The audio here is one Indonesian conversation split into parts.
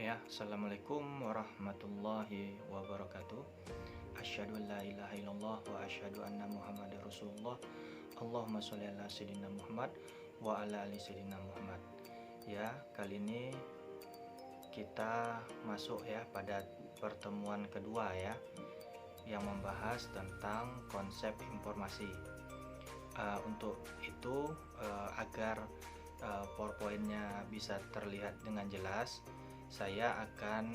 Ya, assalamualaikum warahmatullahi wabarakatuh. Asyhadu an la ilaha illallah wa asyhadu anna Muhammadar Rasulullah. Allahumma sholli ala sayyidina Muhammad wa ala ali sayyidina Muhammad. Ya, kali ini kita masuk ya pada pertemuan kedua ya, yang membahas tentang konsep informasi. Untuk itu agar PowerPoint-nya bisa terlihat dengan jelas, saya akan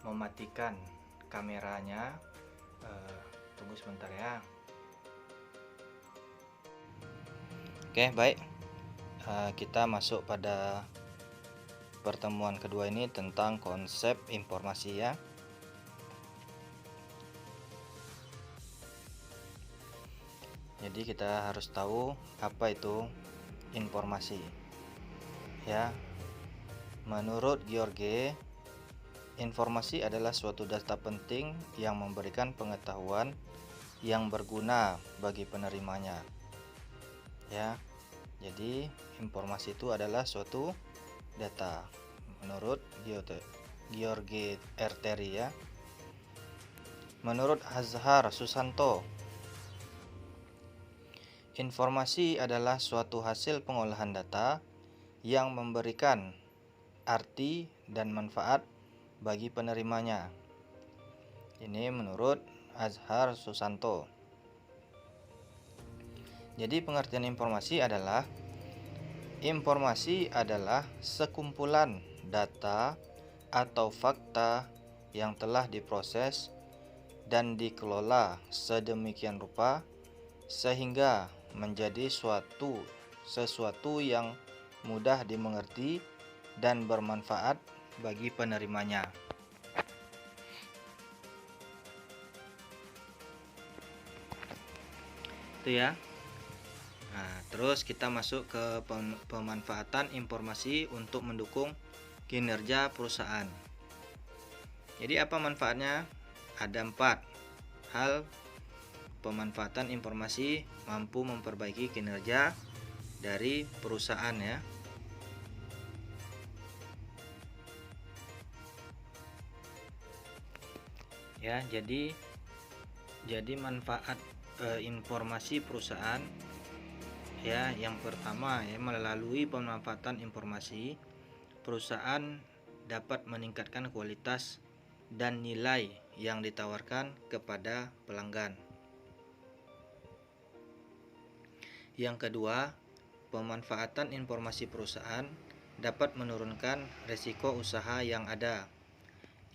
mematikan kameranya. Tunggu sebentar ya. Oke, baik. Kita masuk pada pertemuan kedua ini tentang konsep informasi ya. Jadi kita harus tahu apa itu informasi ya. Menurut George, informasi adalah suatu data penting yang memberikan pengetahuan yang berguna bagi penerimanya ya. Jadi informasi itu adalah suatu data menurut George R. Terry ya. Menurut Azhar Susanto, informasi adalah suatu hasil pengolahan data yang memberikan arti dan manfaat bagi penerimanya. Ini menurut Azhar Susanto. Jadi pengertian informasi adalah sekumpulan data atau fakta yang telah diproses dan dikelola sedemikian rupa sehingga menjadi sesuatu yang mudah dimengerti dan bermanfaat bagi penerimanya. Itu ya. Nah, terus kita masuk ke pemanfaatan informasi untuk mendukung kinerja perusahaan. Jadi apa manfaatnya? Ada 4 hal pemanfaatan informasi mampu memperbaiki kinerja dari perusahaan ya. Ya, jadi manfaat informasi perusahaan ya, yang pertama ya, melalui pemanfaatan informasi perusahaan dapat meningkatkan kualitas dan nilai yang ditawarkan kepada pelanggan. Yang kedua, pemanfaatan informasi perusahaan dapat menurunkan risiko usaha yang ada.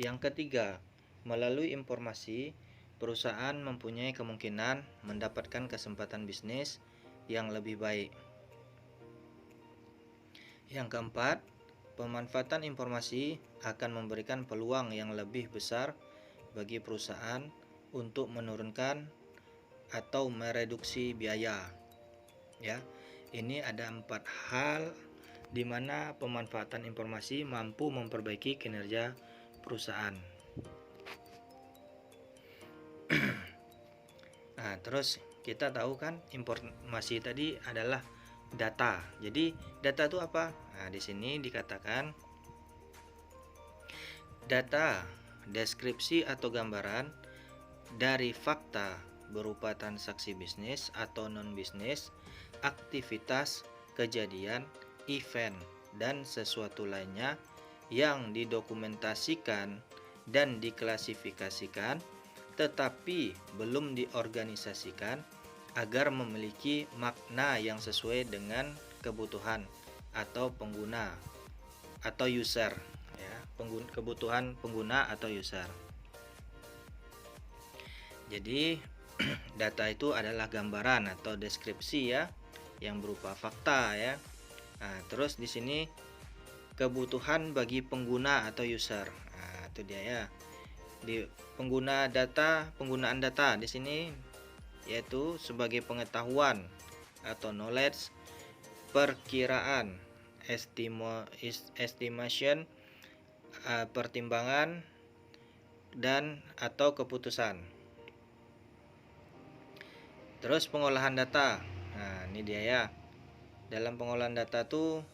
Yang ketiga, melalui informasi perusahaan mempunyai kemungkinan mendapatkan kesempatan bisnis yang lebih baik. Yang keempat, pemanfaatan informasi akan memberikan peluang yang lebih besar bagi perusahaan untuk menurunkan atau mereduksi biaya. Ya, ini ada 4 hal di mana pemanfaatan informasi mampu memperbaiki kinerja perusahaan. Nah, terus kita tahu kan informasi tadi adalah data. Jadi data itu apa? Nah, di sini dikatakan data, deskripsi atau gambaran dari fakta berupa transaksi bisnis atau non-bisnis, aktivitas, kejadian, event, dan sesuatu lainnya yang didokumentasikan dan diklasifikasikan tetapi belum diorganisasikan agar memiliki makna yang sesuai dengan kebutuhan atau pengguna atau user ya, kebutuhan pengguna atau user. Jadi data itu adalah gambaran atau deskripsi ya, yang berupa fakta ya. Nah, terus di sini kebutuhan bagi pengguna atau user. Nah, itu dia ya. Di penggunaan data di sini yaitu sebagai pengetahuan atau knowledge, perkiraan, estimation, pertimbangan dan atau keputusan. Terus pengolahan data. Nah, ini dia ya. Dalam pengolahan data tuh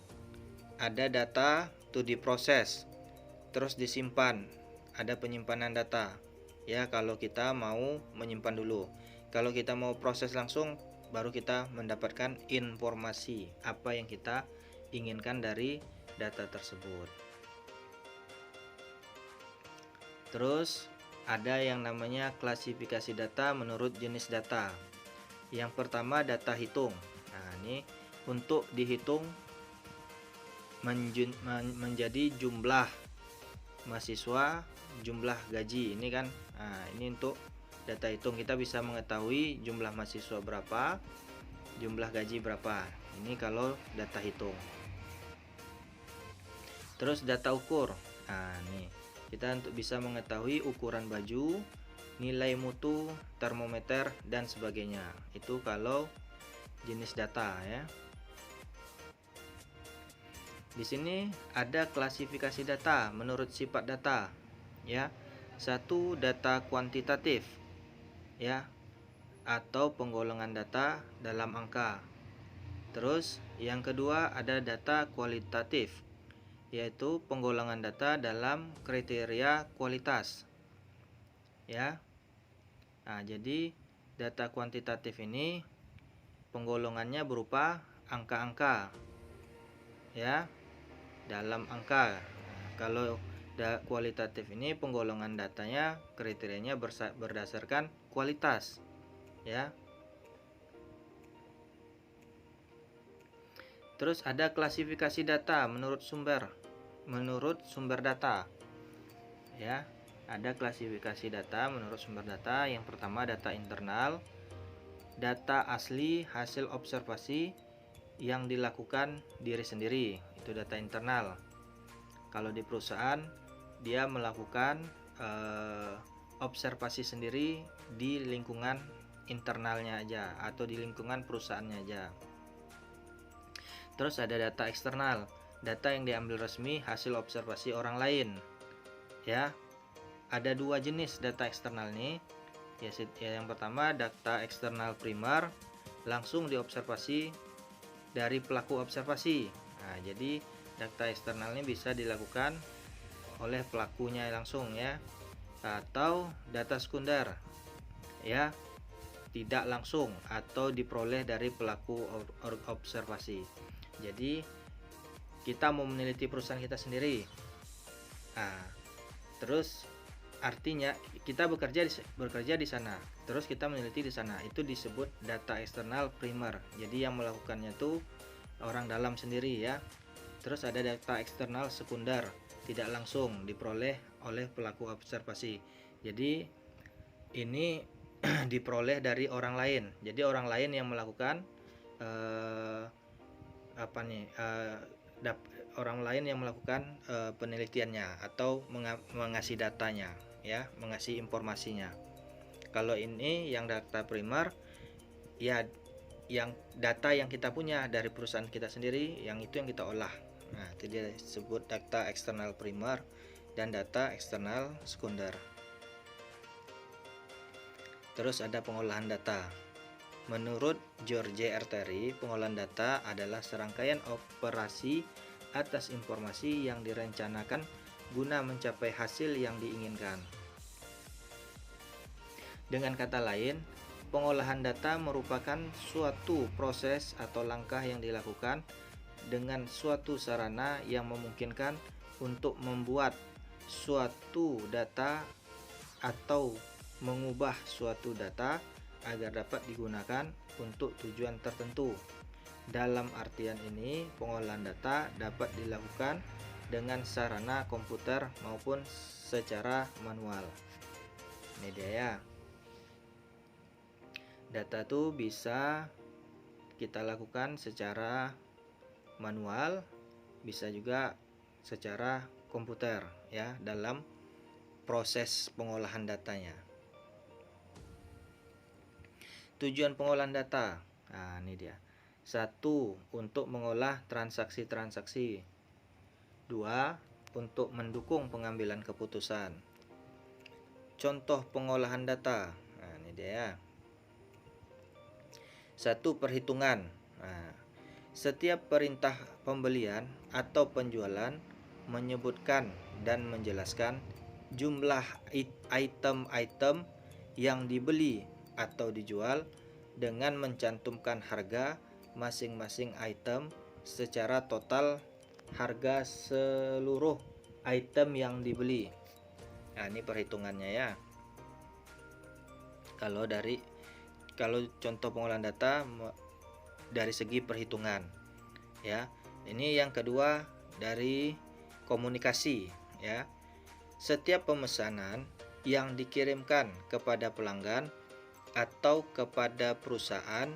ada data to diproses terus disimpan. Ada penyimpanan data. Ya, kalau kita mau menyimpan dulu. Kalau kita mau proses langsung, baru kita mendapatkan informasi apa yang kita inginkan dari data tersebut. Terus ada yang namanya klasifikasi data menurut jenis data. Yang pertama, data hitung. Nah, ini untuk dihitung menjadi jumlah mahasiswa, jumlah gaji. Ini kan, nah, ini untuk data hitung. Kita bisa mengetahui jumlah mahasiswa berapa, jumlah gaji berapa. Ini kalau data hitung. Terus data ukur. Nah, nih kita untuk bisa mengetahui ukuran baju, nilai mutu, termometer, dan sebagainya. Itu kalau jenis data ya. Di sini ada klasifikasi data menurut sifat data ya. Satu, data kuantitatif ya, atau penggolongan data dalam angka. Terus yang kedua ada data kualitatif, yaitu penggolongan data dalam kriteria kualitas ya. Nah, jadi data kuantitatif ini penggolongannya berupa angka-angka ya, dalam angka. Nah, kalau kualitatif ini penggolongan datanya kriterianya berdasarkan kualitas ya. Terus ada klasifikasi data menurut sumber data ya. Ada klasifikasi data menurut sumber data. Yang pertama, data internal, data asli hasil observasi yang dilakukan diri sendiri, itu data internal. Kalau di perusahaan dia melakukan observasi sendiri di lingkungan internalnya aja atau di lingkungan perusahaannya aja. Terus ada data eksternal, data yang diambil resmi hasil observasi orang lain ya. Ada dua jenis data eksternal nih ya. Yang pertama, data eksternal primer, langsung diobservasi dari pelaku observasi. Nah, jadi data eksternal ini bisa dilakukan oleh pelakunya langsung ya. Atau data sekunder ya, tidak langsung atau diperoleh dari pelaku observasi. Jadi kita mau meneliti perusahaan kita sendiri. Nah, terus artinya kita bekerja di sana, terus kita meneliti di sana, itu disebut data eksternal primer. Jadi yang melakukannya itu orang dalam sendiri ya. Terus ada data eksternal sekunder, tidak langsung diperoleh oleh pelaku observasi. Jadi ini diperoleh dari orang lain. Jadi orang lain yang melakukan orang lain yang melakukan penelitiannya atau mengasih datanya ya, mengasih informasinya. Kalau ini yang data primer ya, yang data yang kita punya dari perusahaan kita sendiri, yang itu yang kita olah. Nah, itu dia disebut data eksternal primer dan data eksternal sekunder. Terus ada pengolahan data. Menurut George R. Terry, pengolahan data adalah serangkaian operasi atas informasi yang direncanakan guna mencapai hasil yang diinginkan. Dengan kata lain, pengolahan data merupakan suatu proses atau langkah yang dilakukan dengan suatu sarana yang memungkinkan untuk membuat suatu data atau mengubah suatu data agar dapat digunakan untuk tujuan tertentu. Dalam artian ini, pengolahan data dapat dilakukan dengan sarana komputer maupun secara manual. Ini dia ya. Data itu bisa kita lakukan secara manual, bisa juga secara komputer ya, dalam proses pengolahan datanya. Tujuan pengolahan data. Nah, ini dia. 1. Untuk mengolah transaksi-transaksi. 2. Untuk mendukung pengambilan keputusan. Contoh pengolahan data. Nah, ini dia ya. 1. Perhitungan. Nah, setiap perintah pembelian atau penjualan menyebutkan dan menjelaskan jumlah item-item yang dibeli atau dijual dengan mencantumkan harga masing-masing item secara total harga seluruh item yang dibeli. Nah, ini perhitungannya ya. Kalau contoh pengolahan data dari segi perhitungan ya. Ini yang kedua dari komunikasi ya. Setiap pemesanan yang dikirimkan kepada pelanggan atau kepada perusahaan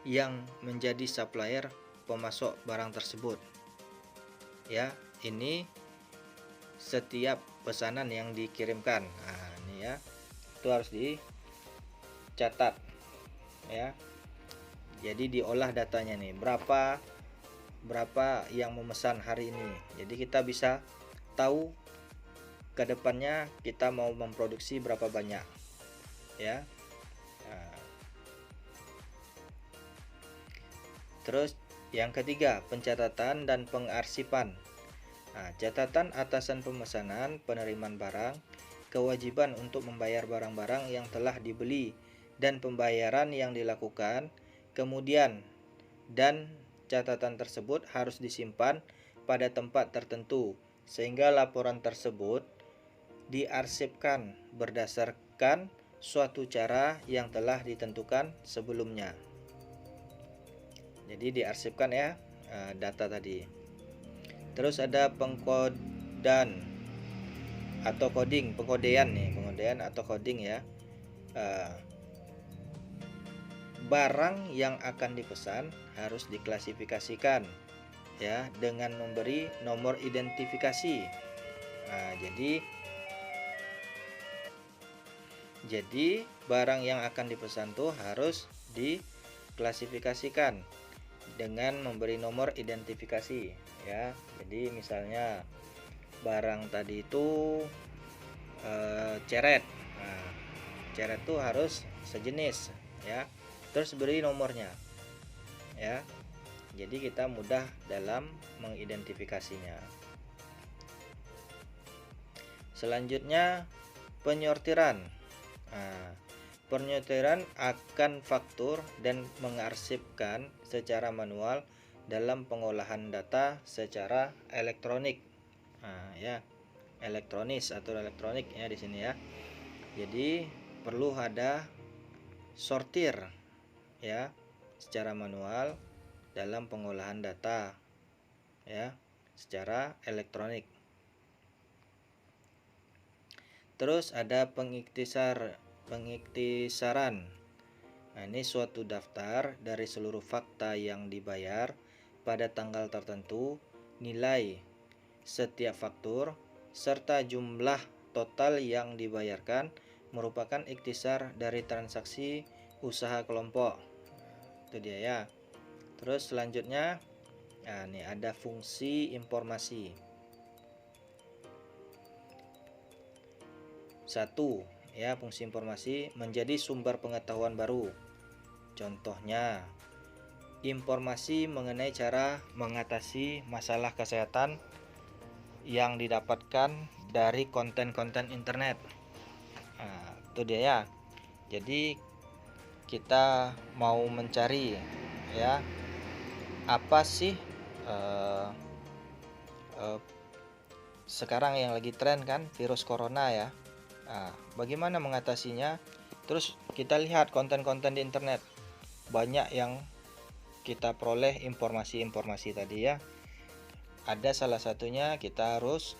yang menjadi supplier pemasok barang tersebut. Ya, ini setiap pesanan yang dikirimkan. Nah, ini ya. Itu harus dicatat ya. Jadi diolah datanya nih. Berapa yang memesan hari ini. Jadi kita bisa tahu kedepannya kita mau memproduksi berapa banyak ya. Nah, terus yang ketiga, pencatatan dan pengarsipan. Nah, catatan atasan pemesanan, penerimaan barang, kewajiban untuk membayar barang-barang yang telah dibeli dan pembayaran yang dilakukan, kemudian dan catatan tersebut harus disimpan pada tempat tertentu sehingga laporan tersebut diarsipkan berdasarkan suatu cara yang telah ditentukan sebelumnya. Jadi diarsipkan ya data tadi. Terus ada pengkodean atau pengkodean atau coding ya. Barang yang akan dipesan harus diklasifikasikan ya dengan memberi nomor identifikasi. Nah, jadi barang yang akan dipesan tuh harus diklasifikasikan dengan memberi nomor identifikasi ya. Jadi misalnya barang tadi itu ceret. Nah, ceret tuh harus sejenis ya. Terus beri nomornya ya. Jadi kita mudah dalam mengidentifikasinya. Selanjutnya penyortiran. Nah, penyortiran akan faktur dan mengarsipkan secara manual dalam pengolahan data secara elektronik. Nah, ya, elektronis atau elektronik ya di sini ya. Jadi perlu ada sortir ya secara manual dalam pengolahan data ya secara elektronik. Terus ada pengiktisaran. Nah, ini suatu daftar dari seluruh fakta yang dibayar pada tanggal tertentu, nilai setiap faktur, serta jumlah total yang dibayarkan merupakan iktisar dari transaksi usaha kelompok. Itu dia ya. Terus selanjutnya, nah, ini ada fungsi informasi. 1. Ya, fungsi informasi menjadi sumber pengetahuan baru. Contohnya, informasi mengenai cara mengatasi masalah kesehatan yang didapatkan dari konten-konten internet. Nah, itu dia ya. Jadi kita mau mencari ya apa sih sekarang yang lagi tren kan virus corona ya. Nah, bagaimana mengatasinya? Terus kita lihat konten-konten di internet, banyak yang kita peroleh informasi-informasi tadi ya. Ada salah satunya kita harus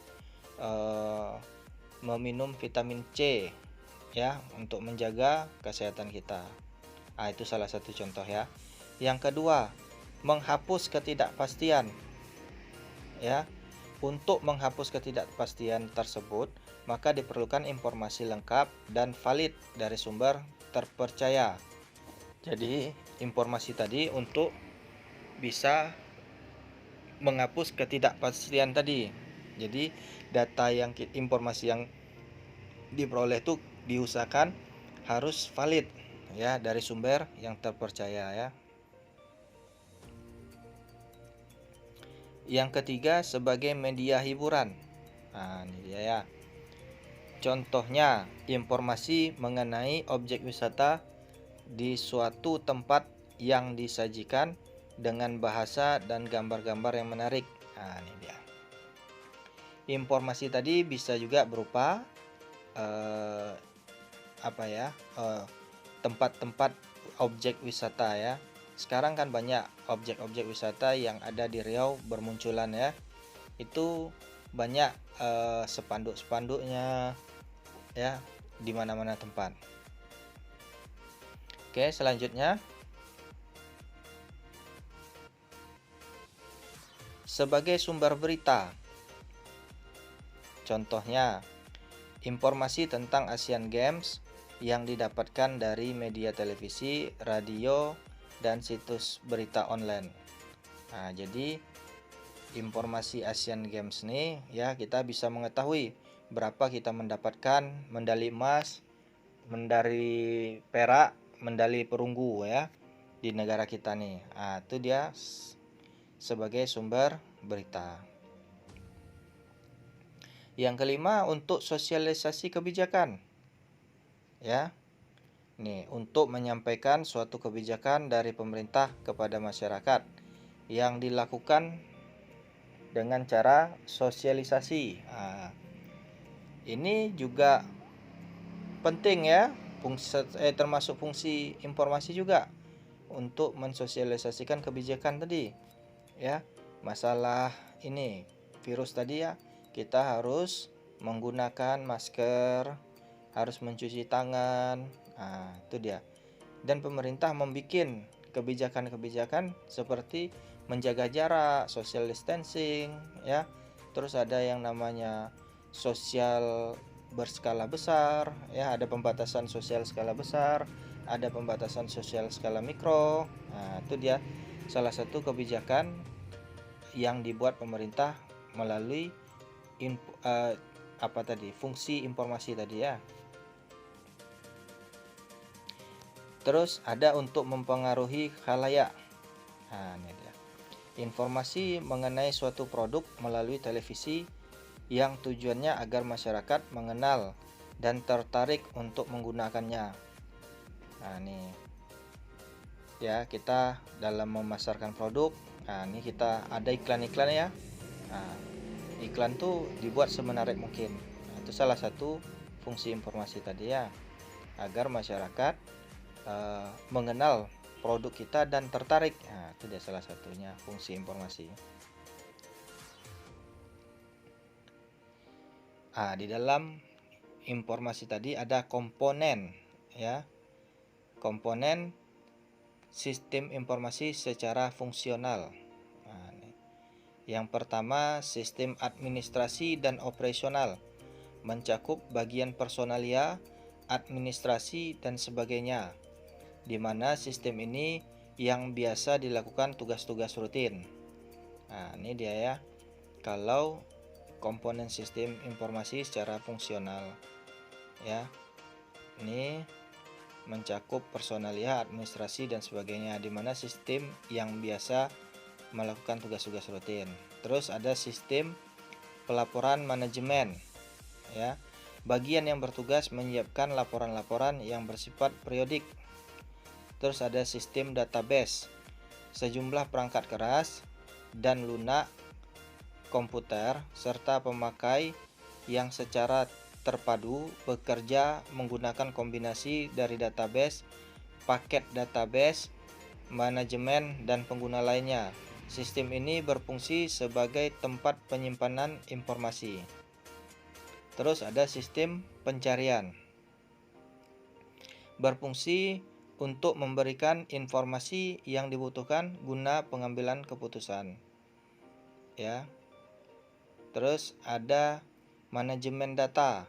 meminum vitamin C ya untuk menjaga kesehatan kita. Nah, itu salah satu contoh ya. Yang kedua, menghapus ketidakpastian ya. Untuk menghapus ketidakpastian tersebut, maka diperlukan informasi lengkap dan valid dari sumber terpercaya. Jadi, informasi tadi untuk bisa menghapus ketidakpastian tadi. Jadi, informasi yang diperoleh itu diusahakan harus valid ya dari sumber yang terpercaya ya. Yang ketiga sebagai media hiburan. Nah, ini dia ya. Contohnya, informasi mengenai objek wisata di suatu tempat yang disajikan dengan bahasa dan gambar-gambar yang menarik. Nah, ini dia. Informasi tadi bisa juga berupa eh, apa ya? Tempat-tempat objek wisata ya. Sekarang kan banyak objek-objek wisata yang ada di Riau bermunculan ya. Itu banyak spanduk-spanduknya ya di mana-mana tempat. Oke, selanjutnya sebagai sumber berita. Contohnya, informasi tentang Asian Games yang didapatkan dari media televisi, radio, dan situs berita online. Nah, jadi informasi Asian Games nih ya kita bisa mengetahui berapa kita mendapatkan medali emas, medali perak, medali perunggu ya di negara kita nih. Nah, itu dia sebagai sumber berita. Yang kelima untuk sosialisasi kebijakan. Ya. Nih, untuk menyampaikan suatu kebijakan dari pemerintah kepada masyarakat yang dilakukan dengan cara sosialisasi. Nah, ini juga penting ya, termasuk fungsi informasi juga untuk mensosialisasikan kebijakan tadi ya. Masalah ini virus tadi ya, kita harus menggunakan masker, harus mencuci tangan. Nah, itu dia. Dan pemerintah membuat kebijakan-kebijakan seperti menjaga jarak, social distancing ya. Terus ada yang namanya sosial berskala besar ya, ada pembatasan sosial skala besar, ada pembatasan sosial skala mikro. Nah, itu dia salah satu kebijakan yang dibuat pemerintah melalui fungsi informasi tadi ya. Terus ada untuk mempengaruhi khalayak. Nah, ini dia. Informasi mengenai suatu produk melalui televisi yang tujuannya agar masyarakat mengenal dan tertarik untuk menggunakannya. Nah, ini ya kita dalam memasarkan produk. Nah, ini kita ada iklan-iklan ya. Nah, iklan tuh dibuat semenarik mungkin. Nah, itu salah satu fungsi informasi tadi ya, agar masyarakat mengenal produk kita dan tertarik. Nah, itu dia salah satunya fungsi informasi. Di dalam informasi tadi ada komponen ya. Komponen sistem informasi secara fungsional. Nah, yang pertama sistem administrasi dan operasional, mencakup bagian personalia, administrasi dan sebagainya, di mana sistem ini yang biasa dilakukan tugas-tugas rutin. Nah, ini dia ya. Kalau komponen sistem informasi secara fungsional ya. Ini mencakup personalia, administrasi dan sebagainya, di mana sistem yang biasa melakukan tugas-tugas rutin. Terus ada sistem pelaporan manajemen ya. Bagian yang bertugas menyiapkan laporan-laporan yang bersifat periodik. Terus ada sistem database, sejumlah perangkat keras dan lunak komputer serta pemakai yang secara terpadu bekerja menggunakan kombinasi dari database, paket database, manajemen dan pengguna lainnya. Sistem ini berfungsi sebagai tempat penyimpanan informasi. Terus ada sistem pencarian, berfungsi untuk memberikan informasi yang dibutuhkan guna pengambilan keputusan ya. Terus ada manajemen data,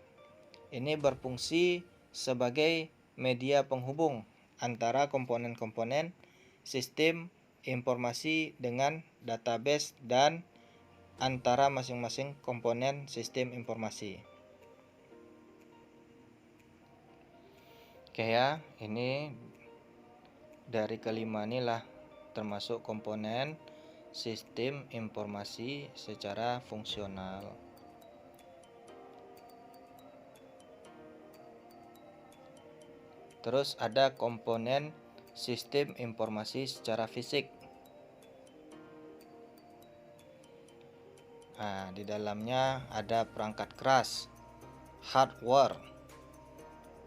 ini berfungsi sebagai media penghubung antara komponen-komponen sistem informasi dengan database dan antara masing-masing komponen sistem informasi. Oke ya, ini dari kelima inilah termasuk komponen sistem informasi secara fungsional. Terus ada komponen sistem informasi secara fisik. Nah, di dalamnya ada perangkat keras, hardware.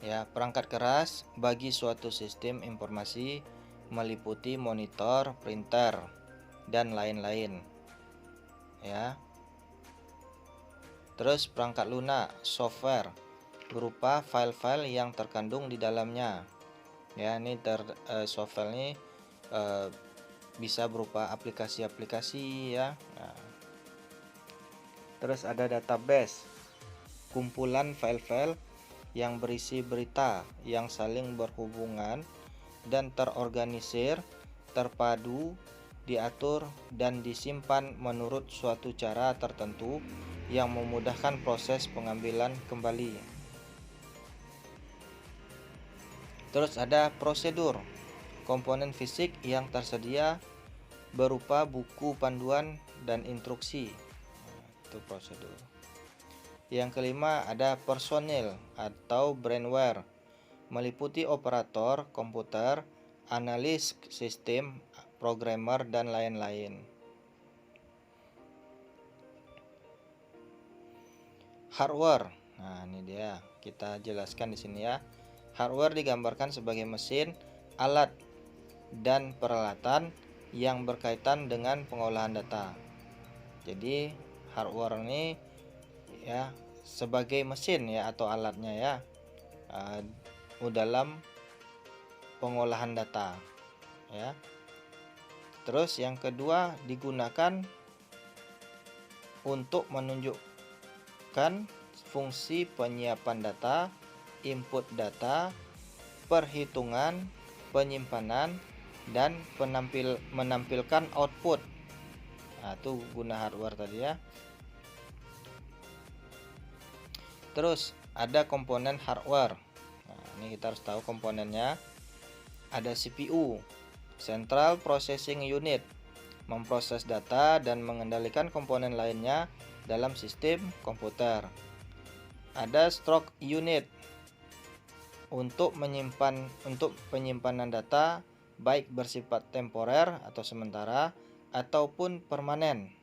Ya, perangkat keras bagi suatu sistem informasi meliputi monitor, printer, dan lain-lain. Ya. Terus perangkat lunak, software, berupa file-file yang terkandung di dalamnya. Ya, ini software ini bisa berupa aplikasi-aplikasi ya. Nah. Terus ada database, kumpulan file-file yang berisi berita yang saling berhubungan dan terorganisir, terpadu, diatur, dan disimpan menurut suatu cara tertentu yang memudahkan proses pengambilan kembali. Terus ada prosedur, komponen fisik yang tersedia berupa buku panduan dan instruksi. Itu prosedur. Yang kelima ada personil atau brainware, meliputi operator komputer, analis sistem, programmer, dan lain-lain. Hardware. Nah, ini dia. Kita jelaskan di sini ya. Hardware digambarkan sebagai mesin, alat, dan peralatan yang berkaitan dengan pengolahan data. Jadi, hardware ini ya sebagai mesin ya atau alatnya ya dalam pengolahan data ya. Terus yang kedua digunakan untuk menunjukkan fungsi penyiapan data, input data, perhitungan, penyimpanan, dan menampilkan output. Nah, itu guna hardware tadi ya. Terus ada komponen hardware. Nah, ini kita harus tahu komponennya. Ada CPU, Central Processing Unit, memproses data dan mengendalikan komponen lainnya dalam sistem komputer. Ada Storage Unit untuk penyimpanan data baik bersifat temporer atau sementara ataupun permanen.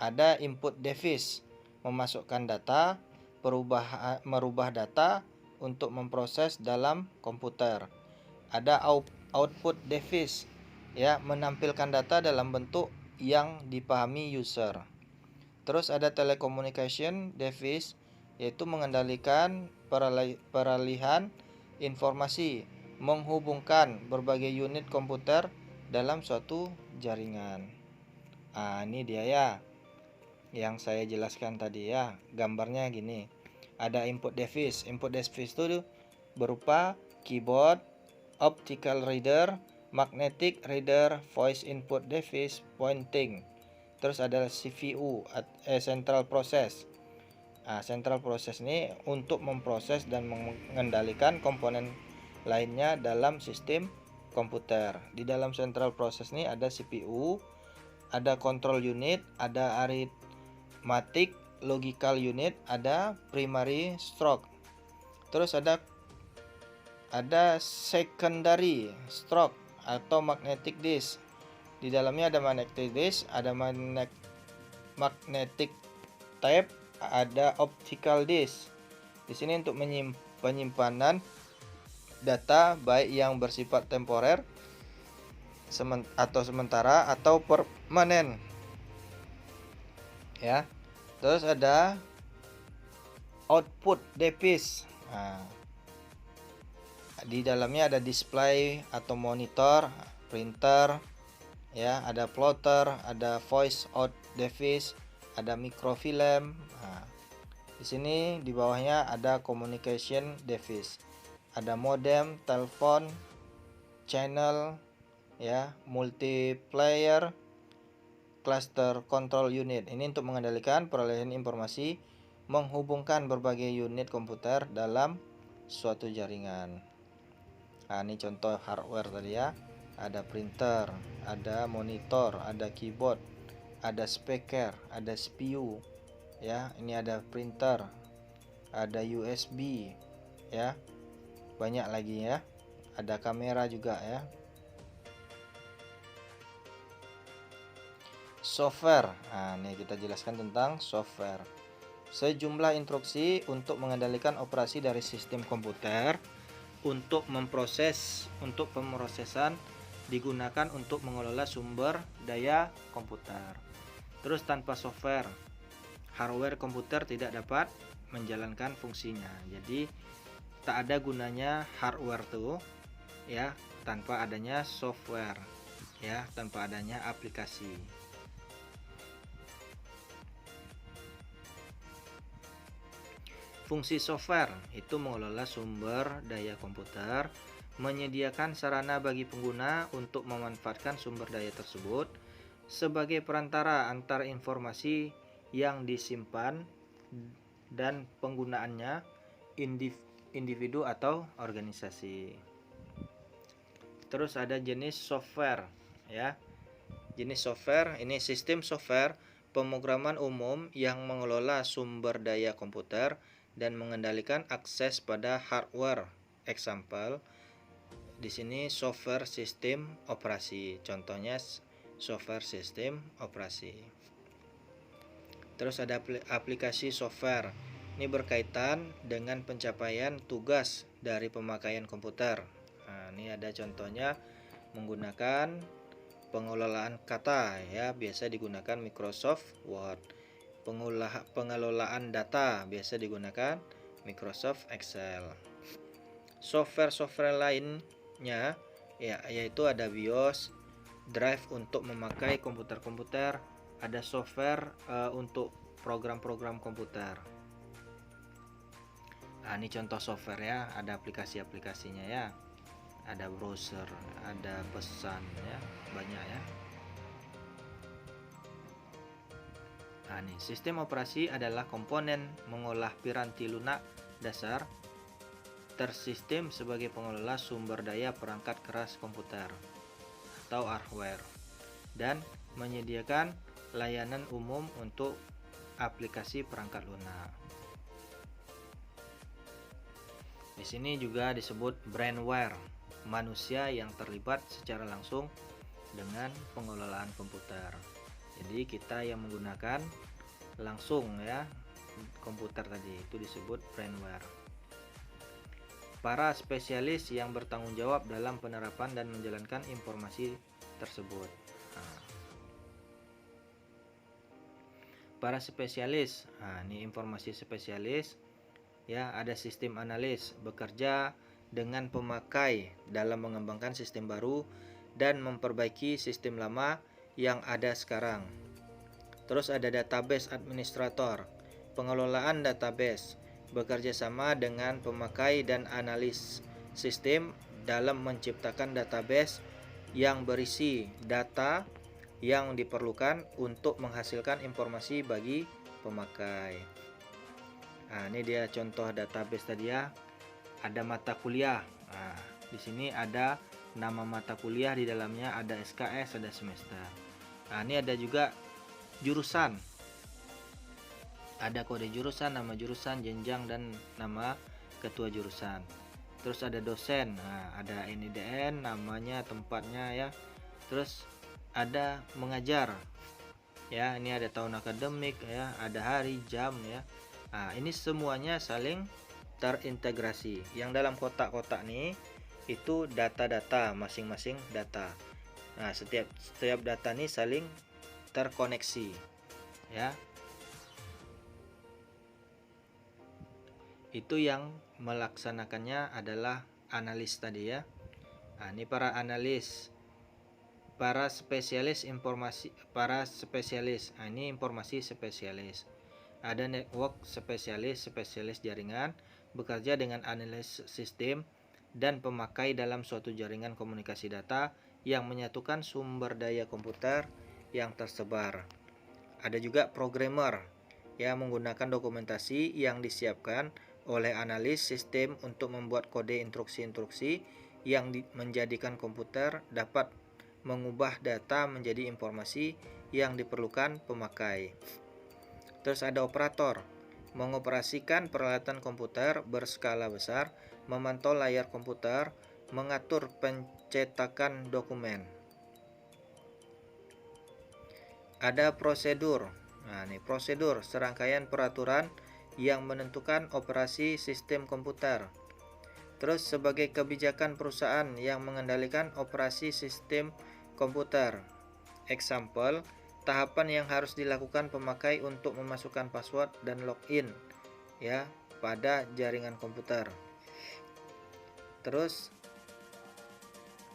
Ada Input Device, memasukkan data, merubah data untuk memproses dalam komputer. Ada output device ya, menampilkan data dalam bentuk yang dipahami user. Terus ada telecommunication device, yaitu mengendalikan peralihan informasi, menghubungkan berbagai unit komputer dalam suatu jaringan. Nah, ini dia ya yang saya jelaskan tadi ya. Gambarnya gini. Ada input device. Input device itu berupa keyboard, optical reader, magnetic reader, voice input device, pointing. Terus ada CPU, central process. Nah, central process ini untuk memproses dan mengendalikan komponen lainnya dalam sistem komputer. Di dalam central process ini ada CPU, ada control unit, ada arithmetic logical unit, ada primary stroke. Terus ada secondary stroke atau magnetic disk. Di dalamnya ada magnetic disk, ada magnetic tape, ada optical disk. Di sini untuk penyimpanan data baik yang bersifat temporer atau sementara atau permanen. Ya. Terus ada output device. Nah, di dalamnya ada display atau monitor, printer, ya, ada plotter, ada voice out device, ada microfilm. Nah, di sini di bawahnya ada communication device. Ada modem, telepon, channel, ya, multiplayer, cluster control unit. Ini untuk mengendalikan perolehan informasi, menghubungkan berbagai unit komputer dalam suatu jaringan. Nah, ini contoh hardware tadi ya. ada printer, ada monitor, ada keyboard, ada speaker, ada CPU, ya. Ini ada printer, ada USB, ya. Banyak lagi ya. Ada kamera juga ya. Software. Nah, ini kita jelaskan tentang software. Sejumlah instruksi untuk mengendalikan operasi dari sistem komputer untuk pemrosesan digunakan untuk mengelola sumber daya komputer. Terus tanpa software, hardware komputer tidak dapat menjalankan fungsinya. Jadi tak ada gunanya hardware tuh ya tanpa adanya software, ya, tanpa adanya aplikasi. Fungsi software itu mengelola sumber daya komputer, menyediakan sarana bagi pengguna untuk memanfaatkan sumber daya tersebut sebagai perantara antar informasi yang disimpan dan penggunaannya individu atau organisasi. Terus ada jenis software, ya. Jenis software ini sistem software pemrograman umum yang mengelola sumber daya komputer dan mengendalikan akses pada hardware. Example, di sini software sistem operasi. Contohnya software sistem operasi. Terus ada aplikasi software. Ini berkaitan dengan pencapaian tugas dari pemakaian komputer. Nah, ini ada contohnya menggunakan pengelolaan kata, ya, biasa digunakan Microsoft Word. Pengelolaan data biasa digunakan Microsoft Excel. Software lainnya ya, yaitu ada BIOS, drive untuk memakai komputer-komputer, ada software untuk program-program komputer. Nah, ini contoh software ya, ada aplikasi-aplikasinya ya. Ada browser, ada pesan ya, banyak ya. Nah, nih, sistem operasi adalah komponen mengolah piranti lunak dasar tersistem sebagai pengelola sumber daya perangkat keras komputer atau hardware dan menyediakan layanan umum untuk aplikasi perangkat lunak. Di sini juga disebut brainware, manusia yang terlibat secara langsung dengan pengelolaan komputer. Jadi kita yang menggunakan langsung ya komputer tadi itu disebut brainware. Para spesialis yang bertanggung jawab dalam penerapan dan menjalankan informasi tersebut. Para spesialis, ini informasi spesialis ya, ada sistem analis bekerja dengan pemakai dalam mengembangkan sistem baru dan memperbaiki sistem lama yang ada sekarang. Terus ada database administrator, pengelolaan database, bekerja sama dengan pemakai dan analis sistem dalam menciptakan database yang berisi data yang diperlukan untuk menghasilkan informasi bagi pemakai. Nah, ini dia contoh database tadi ya. Ada mata kuliah. Nah, di sini ada nama mata kuliah, di dalamnya ada SKS, ada semester. Nah, ini ada juga jurusan. Ada kode jurusan, nama jurusan, jenjang, dan nama ketua jurusan. Terus ada dosen. Nah, ada NIDN, namanya, tempatnya ya. Terus ada mengajar. Ya, ini ada tahun akademik ya, ada hari, jam ya. Nah, ini semuanya saling terintegrasi. Yang dalam kotak-kotak nih itu data-data, masing-masing data. Nah, setiap data nih saling terkoneksi ya. Itu yang melaksanakannya adalah analis tadi ya. Nah, ini para analis, para spesialis informasi, para spesialis. Nah, ini informasi spesialis. Ada network spesialis, spesialis jaringan, bekerja dengan analis sistem dan pemakai dalam suatu jaringan komunikasi data yang menyatukan sumber daya komputer yang tersebar. Ada juga programmer yang menggunakan dokumentasi yang disiapkan oleh analis sistem untuk membuat kode instruksi-instruksi yang menjadikan komputer dapat mengubah data menjadi informasi yang diperlukan pemakai. Terus ada operator, mengoperasikan peralatan komputer berskala besar, memantau layar komputer, mengatur pencetakan dokumen. Ada prosedur. Nah, ini prosedur, serangkaian peraturan yang menentukan operasi sistem komputer. Terus sebagai kebijakan perusahaan yang mengendalikan operasi sistem komputer. Example, tahapan yang harus dilakukan pemakai untuk memasukkan password dan login ya pada jaringan komputer. Terus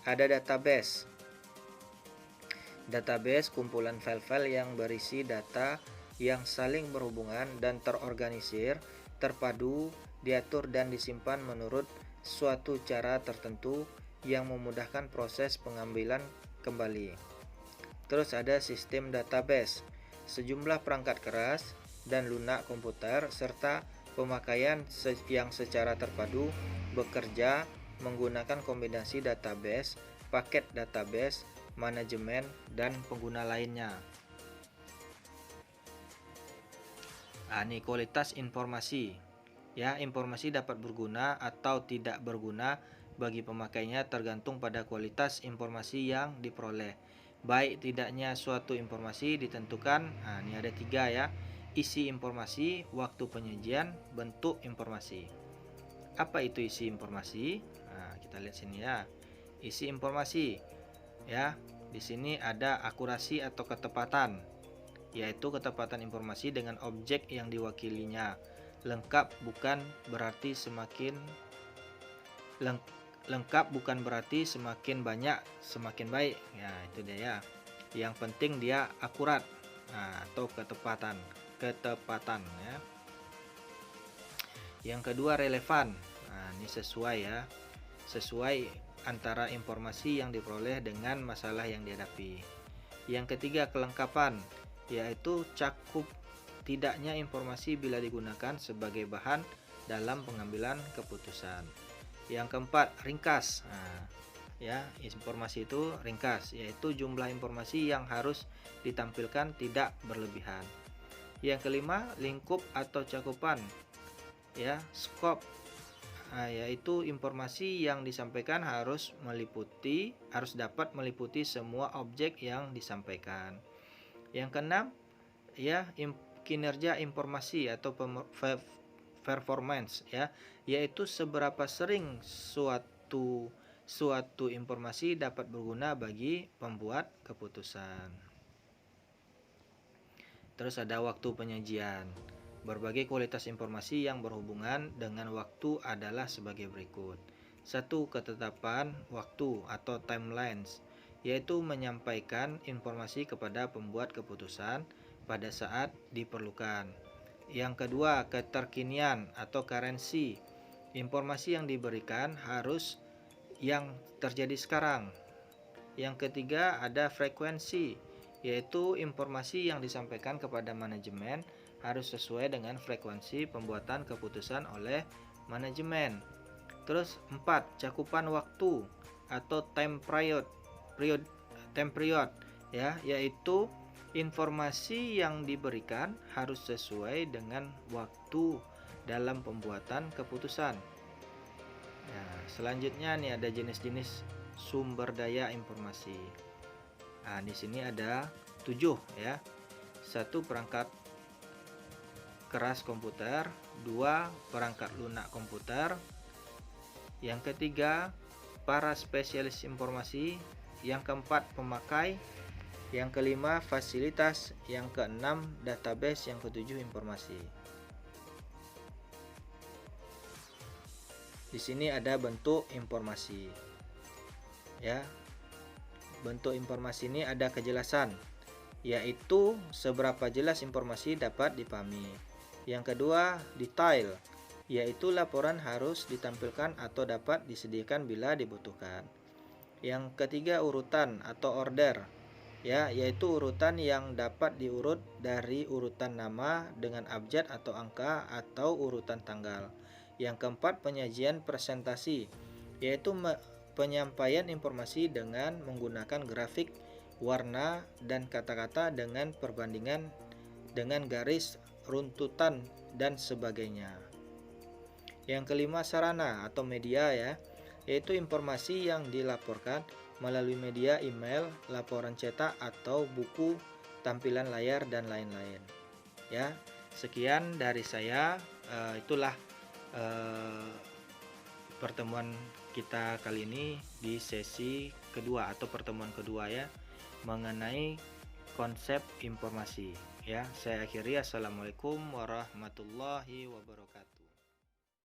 ada database. Database kumpulan file-file yang berisi data yang saling berhubungan dan terorganisir, terpadu, diatur dan disimpan menurut suatu cara tertentu yang memudahkan proses pengambilan kembali. Terus ada sistem database, sejumlah perangkat keras dan lunak komputer serta pemakaian yang secara terpadu bekerja menggunakan kombinasi database, paket database, manajemen, dan pengguna lainnya. Ini kualitas informasi. Ya, informasi dapat berguna atau tidak berguna bagi pemakainya tergantung pada kualitas informasi yang diperoleh. Baik tidaknya suatu informasi ditentukan, ini ada 3 ya. Isi informasi, waktu penyajian, bentuk informasi. Apa itu isi informasi? Kita lihat sini ya. Isi informasi ya, di sini ada akurasi atau ketepatan, yaitu ketepatan informasi dengan objek yang diwakilinya. Lengkap bukan berarti semakin banyak semakin baik. Ya, itu dia ya. Yang penting dia akurat atau ketepatan ya. Yang kedua relevan. Ini sesuai ya. Sesuai antara informasi yang diperoleh dengan masalah yang dihadapi. Yang ketiga kelengkapan, yaitu cakup tidaknya informasi bila digunakan sebagai bahan dalam pengambilan keputusan. Yang keempat ringkas. Ya, informasi itu ringkas, yaitu jumlah informasi yang harus ditampilkan tidak berlebihan. Yang kelima lingkup atau cakupan. Ya, scope. Yaitu informasi yang disampaikan harus dapat meliputi semua objek yang disampaikan. Yang keenam ya, kinerja informasi atau performance ya, yaitu seberapa sering suatu informasi dapat berguna bagi pembuat keputusan. Terus ada waktu penyajian. Berbagai kualitas informasi yang berhubungan dengan waktu adalah sebagai berikut. 1. Ketetapan waktu atau timelines, yaitu menyampaikan informasi kepada pembuat keputusan pada saat diperlukan. Yang kedua, keterkinian atau currency. Informasi yang diberikan harus yang terjadi sekarang. Yang ketiga, ada frekuensi, yaitu informasi yang disampaikan kepada manajemen harus sesuai dengan frekuensi pembuatan keputusan oleh manajemen. Terus 4. Cakupan waktu atau time period ya, yaitu informasi yang diberikan harus sesuai dengan waktu dalam pembuatan keputusan. Selanjutnya nih ada jenis-jenis sumber daya informasi. Di sini ada 7 ya. 1. Perangkat keras komputer, 2. Perangkat lunak komputer, yang ketiga para spesialis informasi, yang keempat pemakai, yang kelima fasilitas, yang keenam database, yang ketujuh informasi. Di sini ada bentuk informasi ya. Bentuk informasi ini ada kejelasan, yaitu seberapa jelas informasi dapat dipahami. Yang kedua, detail, yaitu laporan harus ditampilkan atau dapat disediakan bila dibutuhkan. Yang ketiga, urutan atau order, ya, yaitu urutan yang dapat diurut dari urutan nama dengan abjad atau angka atau urutan tanggal. Yang keempat, penyajian presentasi, yaitu penyampaian informasi dengan menggunakan grafik, warna, dan kata-kata dengan perbandingan dengan garis, runtutan, dan sebagainya. Yang kelima, sarana atau media ya, yaitu informasi yang dilaporkan melalui media email, laporan cetak atau buku, tampilan layar, dan lain-lain. Ya, sekian dari saya. Itulah pertemuan kita kali ini di sesi kedua atau pertemuan kedua ya, mengenai konsep informasi ya. Saya akhiri, assalamualaikum warahmatullahi wabarakatuh.